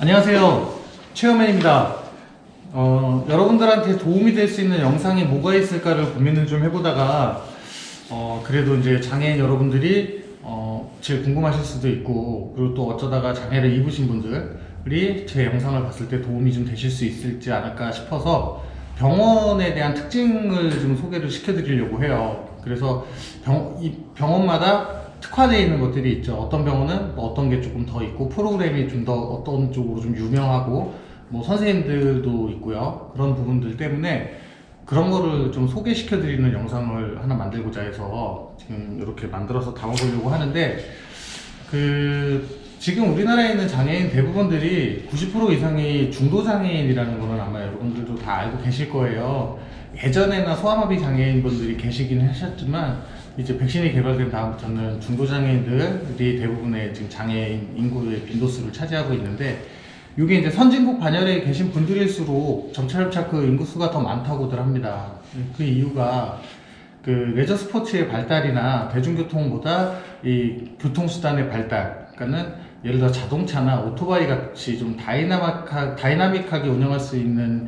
안녕하세요. 최현맨입니다. 여러분들한테 도움이 될 수 있는 영상이 뭐가 있을까를 고민을 좀 해보다가 그래도 이제 장애인 여러분들이 제일 궁금하실 수도 있고, 그리고 또 어쩌다가 장애를 입으신 분들이 제 영상을 봤을 때 도움이 좀 되실 수 있을지 않을까 싶어서 병원에 대한 특징을 좀 소개를 시켜드리려고 해요. 그래서 이 병원마다 특화되어 있는 것들이 있죠. 어떤 병원은 어떤 게 조금 더 있고, 프로그램이 좀 더 어떤 쪽으로 좀 유명하고, 뭐 선생님들도 있고요. 그런 부분들 때문에 그런 거를 좀 소개시켜 드리는 영상을 하나 만들고자 해서 지금 이렇게 만들어서 담아보려고 하는데, 지금 우리나라에 있는 장애인 대부분들이 90% 이상이 중도 장애인이라는 거는 아마 여러분들도 다 알고 계실 거예요. 예전에나 소아마비 장애인분들이 계시긴 하셨지만, 이제 백신이 개발된 다음부터는 중도 장애인들이 대부분의 지금 장애인 인구의 빈도수를 차지하고 있는데, 이게 이제 선진국 반열에 계신 분들일수록 점차점차 그 인구수가 더 많다고들 합니다. 그 이유가 레저 스포츠의 발달이나 대중교통보다 이 교통수단의 발달, 그러니까는 예를 들어 자동차나 오토바이 같이 좀 다이나믹하게 운영할 수 있는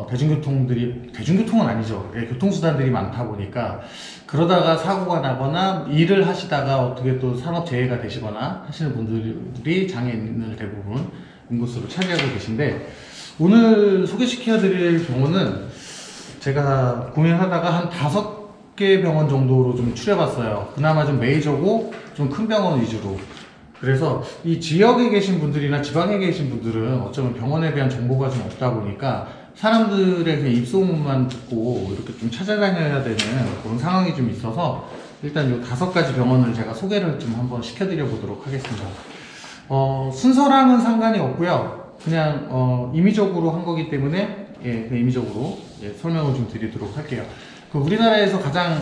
대중교통은 아니죠. 예, 교통수단들이 많다 보니까, 그러다가 사고가 나거나 일을 하시다가 어떻게 또 산업재해가 되시거나 하시는 분들이 장애인을 대부분 인구수를 차지하고 계신데, 오늘 소개시켜드릴 병원은 제가 고민하다가 한 5개 병원 정도로 좀 추려봤어요. 그나마 좀 메이저고 좀 큰 병원 위주로. 그래서 이 지역에 계신 분들이나 지방에 계신 분들은 어쩌면 병원에 대한 정보가 좀 없다 보니까 사람들의 그 입소문만 듣고 이렇게 좀 찾아다녀야 되는 그런 상황이 좀 있어서, 일단 이 5가지 병원을 제가 소개를 좀 한번 시켜드려 보도록 하겠습니다. 순서랑은 상관이 없고요. 그냥 임의적으로 한 거기 때문에 그 임의적으로 설명을 좀 드리도록 할게요. 우리나라에서 가장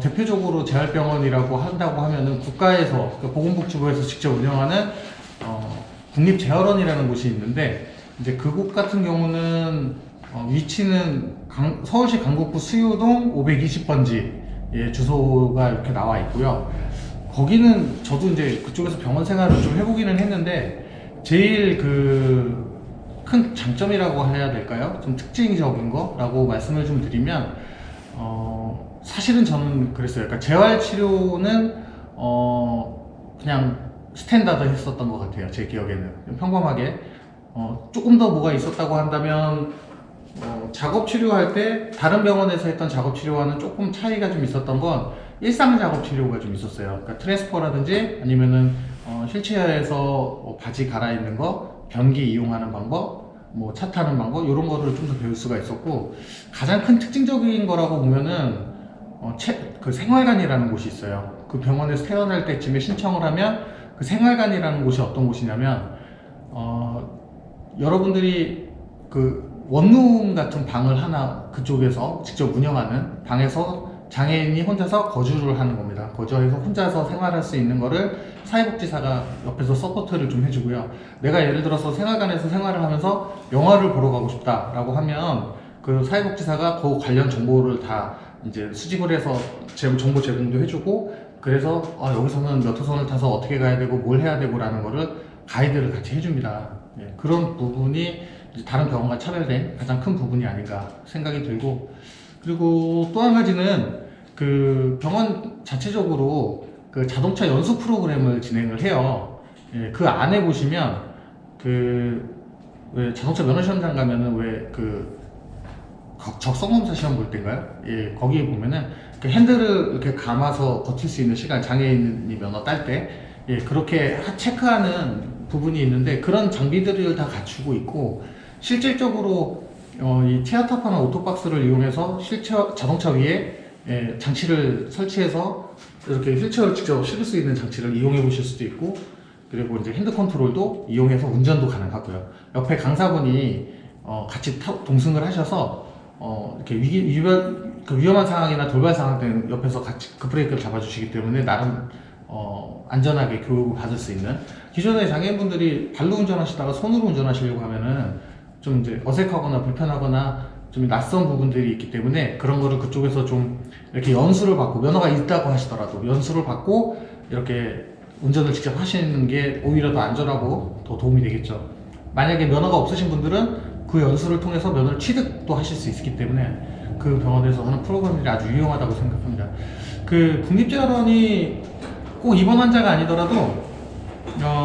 대표적으로 재활병원이라고 한다고 하면은 국가에서, 그러니까 보건복지부에서 직접 운영하는 국립재활원이라는 곳이 있는데, 이제 그곳 같은 경우는 위치는 서울시 강북구 수유동 520번지 주소가 이렇게 나와 있고요. 거기는 저도 이제 그쪽에서 병원 생활을 좀 해보기는 했는데, 제일 큰 장점이라고 해야 될까요? 좀 특징적인 거라고 말씀을 좀 드리면, 사실은 저는 그랬어요. 그러니까 재활치료는 그냥 스탠다드 했었던 것 같아요. 제 기억에는 평범하게. 조금 더 뭐가 있었다고 한다면, 작업 치료할 때 다른 병원에서 했던 작업 치료와는 조금 차이가 좀 있었던 건 일상 작업 치료가 좀 있었어요. 그러니까 트랜스퍼라든지 아니면은 휠체어에서 바지 갈아입는 거, 변기 이용하는 방법, 뭐 차 타는 방법, 이런 거를 좀 더 배울 수가 있었고, 가장 큰 특징적인 거라고 보면은 그 생활관이라는 곳이 있어요. 그 병원에서 태어날 때쯤에 신청을 하면, 그 생활관이라는 곳이 어떤 곳이냐면, 여러분들이 원룸 같은 방을 하나 그쪽에서 직접 운영하는 방에서 장애인이 혼자서 거주를 하는 겁니다. 거주해서 혼자서 생활할 수 있는 거를 사회복지사가 옆에서 서포트를 좀 해주고요. 내가 예를 들어서 생활관에서 생활을 하면서 영화를 보러 가고 싶다라고 하면, 그 사회복지사가 그 관련 정보를 다 이제 수집을 해서 정보 제공도 해주고, 그래서 여기서는 몇 호선을 타서 어떻게 가야 되고 뭘 해야 되고 라는 거를 가이드를 같이 해줍니다. 그런 부분이 다른 병원과 차별된 가장 큰 부분이 아닌가 생각이 들고, 그리고 또 한 가지는 그 병원 자체적으로 그 자동차 연수 프로그램을 진행을 해요. 그 안에 보시면 왜 자동차 면허시험장 가면은 왜 적성검사 시험 볼 때인가요? 거기에 보면은 그 핸들을 이렇게 감아서 버틸 수 있는 시간, 장애인이 면허 딸 때 그렇게 체크하는 부분이 있는데, 그런 장비들을 다 갖추고 있고, 실질적으로 이 티아타파나 오토박스를 이용해서 자동차 위에 장치를 설치해서 이렇게 휠체어를 직접 실을 수 있는 장치를 이용해 보실 수도 있고, 그리고 이제 핸드 컨트롤도 이용해서 운전도 가능하고요. 옆에 강사분이 같이 동승을 하셔서 이렇게 위험한 상황이나 돌발 상황 때는 옆에서 같이 급브레이크를 잡아주시기 때문에 나름 안전하게 교육을 받을 수 있는, 기존에 장애인분들이 발로 운전하시다가 손으로 운전하시려고 하면은 좀 이제 어색하거나 불편하거나 좀 낯선 부분들이 있기 때문에, 그런 거를 그쪽에서 좀 이렇게 연수를 받고, 면허가 있다고 하시더라도 연수를 받고 이렇게 운전을 직접 하시는 게 오히려 더 안전하고 더 도움이 되겠죠. 만약에 면허가 없으신 분들은 그 연수를 통해서 면허를 취득도 하실 수 있기 때문에 그 병원에서 하는 프로그램들이 아주 유용하다고 생각합니다. 그 국립재활원이 꼭 입원 환자가 아니더라도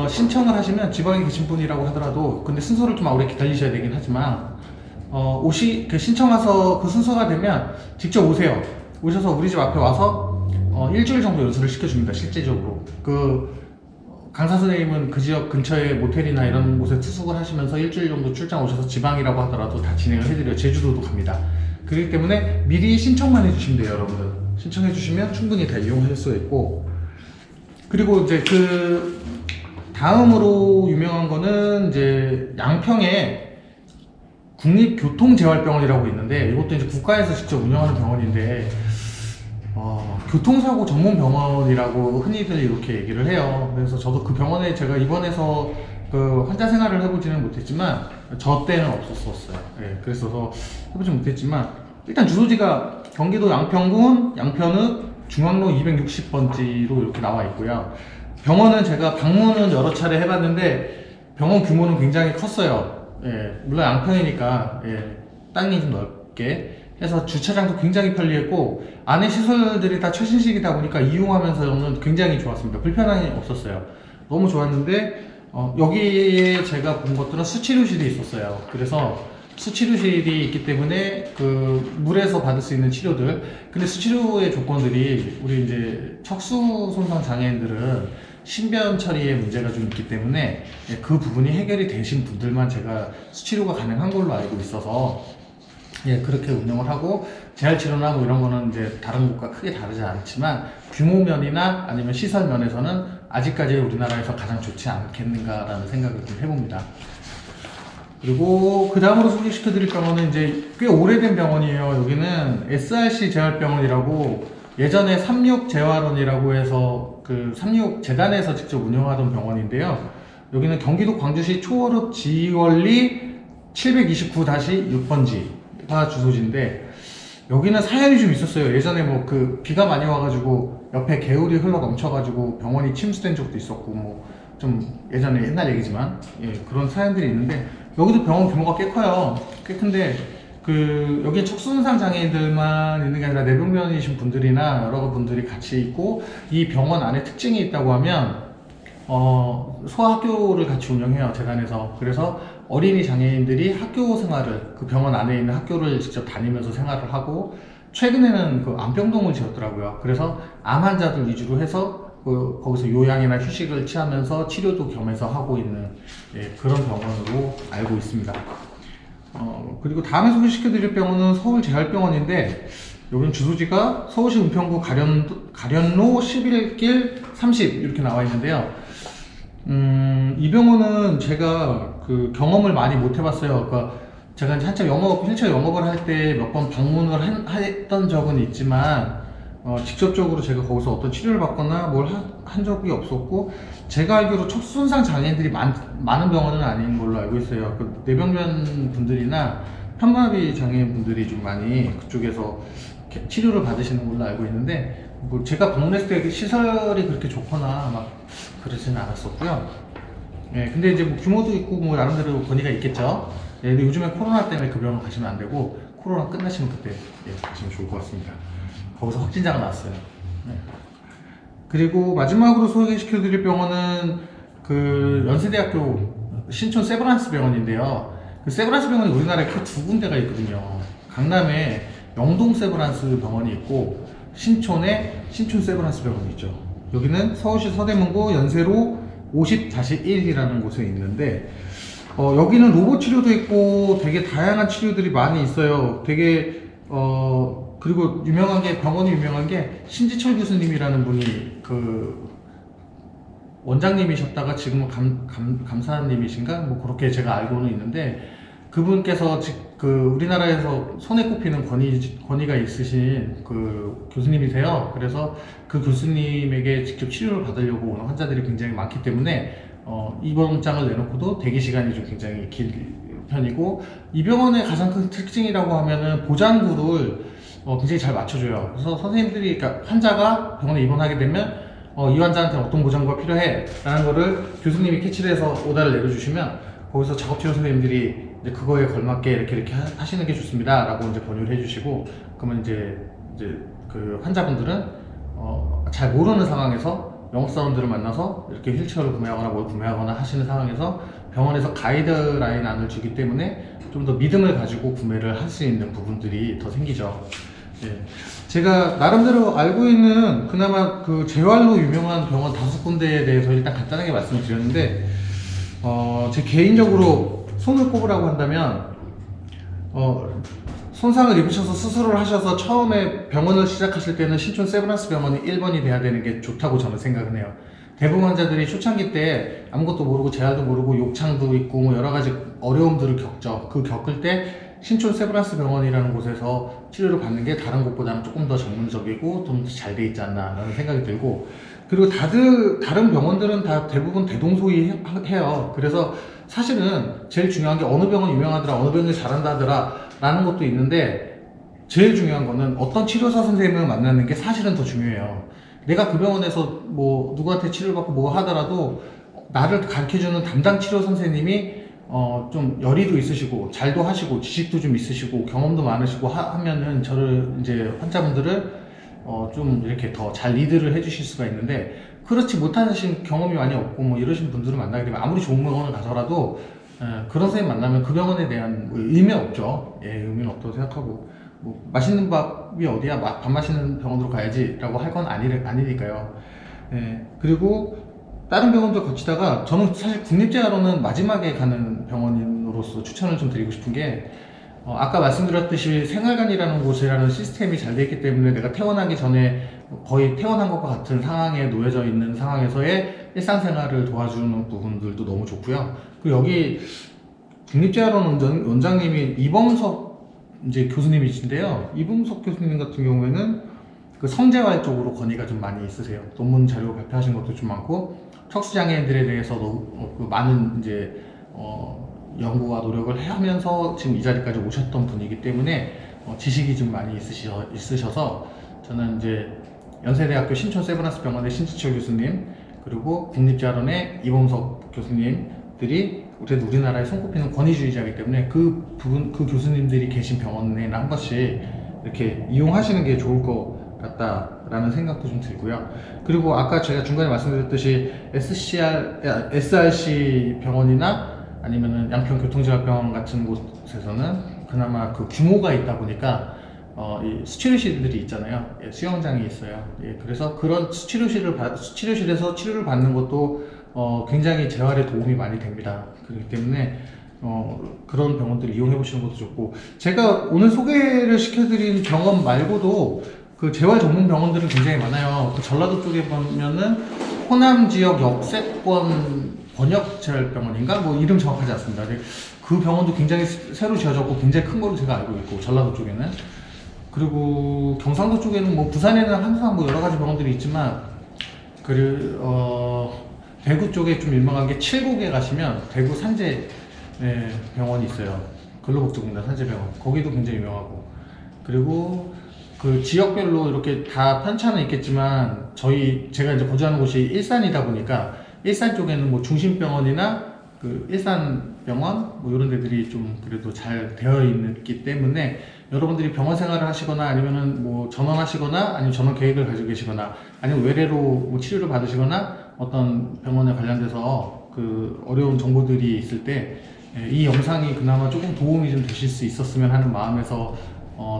신청을 하시면 지방에 계신 분이라고 하더라도 근데 순서를 좀 오래 기다리셔야 되긴 하지만 신청해서 그 순서가 되면 직접 오세요. 오셔서 우리 집 앞에 와서 일주일 정도 연수를 시켜줍니다. 실제적으로 강사 선생님은 그 지역 근처에 모텔이나 이런 곳에 투숙을 하시면서 일주일 정도 출장 오셔서 지방이라고 하더라도 다 진행을 해드려요. 제주도도 갑니다. 그렇기 때문에 미리 신청만 해주시면 돼요, 여러분들. 신청해 주시면 충분히 다 이용하실 수 있고, 그리고 이제 다음으로 유명한 거는 이제 양평에 국립교통재활병원이라고 있는데, 이것도 이제 국가에서 직접 운영하는 병원인데, 교통사고 전문 병원이라고 흔히들 이렇게 얘기를 해요. 그래서 저도 그 병원에 제가 입원해서 그 환자 생활을 해보지는 못했지만, 저 때는 없었어요. 예, 그래서 해보지 못했지만, 일단 주소지가 경기도 양평군 양편읍 중앙로 260번지로 이렇게 나와 있고요. 병원은 제가 방문은 여러 차례 해봤는데, 병원 규모는 굉장히 컸어요. 예, 물론 양평이니까, 예, 땅이 좀 넓게 해서 주차장도 굉장히 편리했고, 안에 시설들이 다 최신식이다 보니까 이용하면서는 굉장히 좋았습니다. 불편함이 없었어요. 너무 좋았는데, 여기에 제가 본 것들은 수치료실이 있었어요. 그래서 수치료실이 있기 때문에 그 물에서 받을 수 있는 치료들, 근데 수치료의 조건들이 우리 이제 척수 손상 장애인들은 신변 처리에 문제가 좀 있기 때문에 그 부분이 해결이 되신 분들만 제가 수치료가 가능한 걸로 알고 있어서, 예, 그렇게 운영을 하고, 재활치료나 뭐 이런 거는 이제 다른 곳과 크게 다르지 않지만 규모면이나 아니면 시설면에서는 아직까지 우리나라에서 가장 좋지 않겠는가라는 생각을 좀 해봅니다. 그리고 그 다음으로 소개시켜 드릴 병원은 이제 꽤 오래된 병원이에요. 여기는 SRC 재활병원이라고, 예전에 36재활원이라고 해서 그 36재단에서 직접 운영하던 병원인데요. 여기는 경기도 광주시 초월읍 지원리 729-6번지가 주소지인데, 여기는 사연이 좀 있었어요. 예전에 뭐 비가 많이 와가지고 옆에 개울이 흘러 넘쳐가지고 병원이 침수된 적도 있었고, 뭐 좀 예전에 옛날 얘기지만, 예, 그런 사연들이 있는데, 여기도 병원 규모가 꽤 커요. 꽤 큰데, 여기 척수손상 장애인들만 있는 게 아니라 내병변이신 분들이나 여러 분들이 같이 있고, 이 병원 안에 특징이 있다고 하면, 소아학교를 같이 운영해요, 재단에서. 그래서 어린이 장애인들이 학교 생활을, 그 병원 안에 있는 학교를 직접 다니면서 생활을 하고, 최근에는 그 암병동을 지었더라고요. 그래서 암 환자들 위주로 해서 거기서 요양이나 휴식을 취하면서 치료도 겸해서 하고 있는, 예, 그런 병원으로 알고 있습니다. 그리고 다음에 소개시켜드릴 병원은 서울재활병원인데, 여기는 주소지가 서울시 은평구 가련로 11길 30 이렇게 나와 있는데요. 이 병원은 제가 그 경험을 많이 못 해봤어요. 그러니까 제가 한참 휠체어 영업을 할 때 몇 번 방문을 했던 적은 있지만, 직접적으로 제가 거기서 어떤 치료를 받거나 뭘 한 적이 없었고, 제가 알기로 척수손상 장애인들이 많은 병원은 아닌 걸로 알고 있어요. 그 뇌병변 분들이나 편마비 장애인 분들이 좀 많이 그쪽에서 치료를 받으시는 걸로 알고 있는데, 뭐 제가 방문했을 때 시설이 그렇게 좋거나 막 그러지는 않았었고요. 예, 근데 이제 뭐 규모도 있고 뭐 나름대로 권위가 있겠죠. 예, 근데 요즘에 코로나 때문에 그 병원 가시면 안 되고, 코로나 끝나시면 그때, 예, 가시면 좋을 것 같습니다. 거기서 확진자가 나왔어요. 네. 그리고 마지막으로 소개시켜드릴 병원은 그 연세대학교 신촌 세브란스 병원인데요. 그 세브란스 병원이 우리나라에 크 두 군데가 있거든요. 강남에 영동 세브란스 병원이 있고, 신촌에 신촌 세브란스 병원이 있죠. 여기는 서울시 서대문구 연세로 50-1이라는 곳에 있는데, 여기는 로봇 치료도 있고 되게 다양한 치료들이 많이 있어요. 되게 그리고 병원이 유명한 게 신지철 교수님이라는 분이 그 원장님이셨다가 지금은 감사님이신가? 뭐 그렇게 제가 알고는 있는데, 그분께서 우리나라에서 손에 꼽히는 권위가 있으신 그 교수님이세요. 그래서 그 교수님에게 직접 치료를 받으려고 오는 환자들이 굉장히 많기 때문에, 입원장을 내놓고도 대기 시간이 좀 굉장히 길 편이고, 이 병원의 가장 큰 특징이라고 하면은 보장구를 굉장히 잘 맞춰줘요. 그래서 선생님들이, 그러니까 환자가 병원에 입원하게 되면 이 환자한테 어떤 보장구가 필요해 라는 거를 교수님이 캐치를 해서 오다를 내려주시면 거기서 작업치료 선생님들이 이제 그거에 걸맞게 이렇게 하시는 게 좋습니다 라고 이제 권유를 해주시고, 그러면 이제 그 환자분들은 잘 모르는 상황에서 영업사원들을 만나서 이렇게 휠체어를 구매하거나 뭘 구매하거나 하시는 상황에서 병원에서 가이드라인 안을 주기 때문에 좀 더 믿음을 가지고 구매를 할 수 있는 부분들이 더 생기죠. 예. 제가 나름대로 알고 있는 그나마 그 재활로 유명한 병원 5군데에 대해서 일단 간단하게 말씀을 드렸는데, 제 개인적으로 손을 꼽으라고 한다면, 손상을 입으셔서 수술을 하셔서 처음에 병원을 시작하실 때는 신촌 세브란스 병원이 1번이 돼야 되는 게 좋다고 저는 생각을 해요. 대부분 환자들이 초창기 때 아무것도 모르고 재활도 모르고 욕창도 있고 뭐 여러 가지 어려움들을 겪죠. 그 겪을 때 신촌 세브란스 병원이라는 곳에서 치료를 받는 게 다른 곳보다는 조금 더 전문적이고 좀 잘 돼 있지 않나 라는 생각이 들고, 그리고 다른 병원들은 다 대부분 대동소이해요. 그래서 사실은 제일 중요한 게 어느 병원 유명하더라, 어느 병원이 잘한다더라 라는 것도 있는데, 제일 중요한 거는 어떤 치료사 선생님을 만나는 게 사실은 더 중요해요. 내가 그 병원에서 뭐 누구한테 치료를 받고 뭐 하더라도 나를 가르쳐주는 담당 치료 선생님이 좀 열의도 있으시고 잘도 하시고 지식도 좀 있으시고 경험도 많으시고 하면은 저를 이제 환자분들을 좀 이렇게 더 잘 리드를 해주실 수가 있는데, 그렇지 못하신 경험이 많이 없고 뭐 이러신 분들을 만나게 되면 아무리 좋은 병원을 가서라도 그런 선생님 만나면 그 병원에 대한 의미는 없죠. 예, 의미는 없다고 생각하고, 뭐 맛있는 밥이 어디야, 밥 맛있는 병원으로 가야지 라고 할 건 아니니까요. 예, 그리고 다른 병원도 거치다가 저는 사실 국립재활원은 마지막에 가는 병원으로서 추천을 좀 드리고 싶은 게, 아까 말씀드렸듯이 생활관이라는 곳이라는 시스템이 잘 되어 있기 때문에 내가 퇴원하기 전에 거의 퇴원한 것과 같은 상황에 놓여져 있는 상황에서의 일상생활을 도와주는 부분들도 너무 좋고요. 그리고 여기 국립재활원 원장님이 이범석 이제 교수님이신데요. 이범석 교수님 같은 경우에는 그 성재활 쪽으로 권위가 좀 많이 있으세요. 논문 자료 발표하신 것도 좀 많고, 척수장애인들에 대해서도 그 많은 이제 연구와 노력을 하면서 지금 이 자리까지 오셨던 분이기 때문에 지식이 좀 많이 있으셔서 저는 이제 연세대학교 신촌 세브란스 병원의 신지철 교수님, 그리고 국립재활원의 이범석 교수님들이 그래도 우리나라에 손꼽히는 권위주의자이기 때문에 그 교수님들이 계신 병원에 한 번씩 이렇게 이용하시는 게 좋을 것 같다라는 생각도 좀 들고요. 그리고 아까 제가 중간에 말씀드렸듯이 SRC 병원이나 아니면은 양평교통지원병원 같은 곳에서는 그나마 그 규모가 있다 보니까 이 수치료실들이 있잖아요. 예, 수영장이 있어요. 예, 그래서 그런 수치료실에서 치료를 받는 것도 굉장히 재활에 도움이 많이 됩니다. 그렇기 때문에 그런 병원들을 이용해 보시는 것도 좋고, 제가 오늘 소개를 시켜드린 병원 말고도 그 재활 전문 병원들은 굉장히 많아요. 그 전라도 쪽에 보면은 호남 지역 역세권 번역재활병원인가? 뭐 이름 정확하지 않습니다. 그 병원도 굉장히 새로 지어졌고 굉장히 큰 걸로 제가 알고 있고, 전라도 쪽에는. 그리고 경상도 쪽에는 뭐 부산에는 항상 뭐 여러 가지 병원들이 있지만, 대구 쪽에 좀 유명한 게 칠곡에 가시면 대구 산재 병원이 있어요. 근로복지공단 산재병원. 거기도 굉장히 유명하고, 그리고 그 지역별로 이렇게 다 편차는 있겠지만 제가 이제 거주하는 곳이 일산이다 보니까 일산 쪽에는 뭐 중심병원이나 그 일산병원 뭐 이런 데들이 좀 그래도 잘 되어 있기 때문에 여러분들이 병원 생활을 하시거나 아니면은 뭐 전원하시거나 아니면 전원 계획을 가지고 계시거나 아니면 외래로 뭐 치료를 받으시거나 어떤 병원에 관련돼서 그 어려운 정보들이 있을 때 이 영상이 그나마 조금 도움이 좀 되실 수 있었으면 하는 마음에서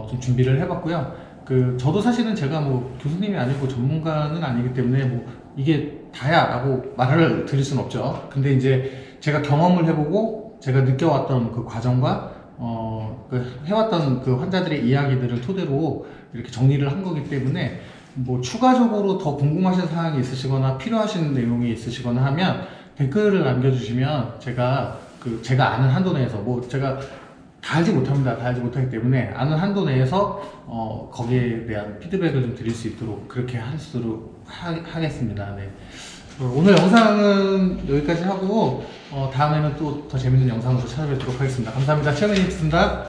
좀 준비를 해봤고요. 저도 사실은 제가 뭐 교수님이 아니고 전문가는 아니기 때문에 뭐 이게 다야 라고 말을 드릴 수는 없죠. 근데 이제 제가 경험을 해보고 제가 느껴왔던 그 과정과 해왔던 그 환자들의 이야기들을 토대로 이렇게 정리를 한 거기 때문에 뭐 추가적으로 더 궁금하신 사항이 있으시거나 필요하신 내용이 있으시거나 하면 댓글을 남겨주시면 제가 아는 한도 내에서 뭐 제가 다 알지 못합니다. 다 알지 못하기 때문에 아는 한도 내에서 거기에 대한 피드백을 좀 드릴 수 있도록 그렇게 하겠습니다. 네. 오늘 영상은 여기까지 하고 다음에는 또 더 재밌는 영상으로 찾아뵙도록 하겠습니다. 감사합니다. 최현이었습니다.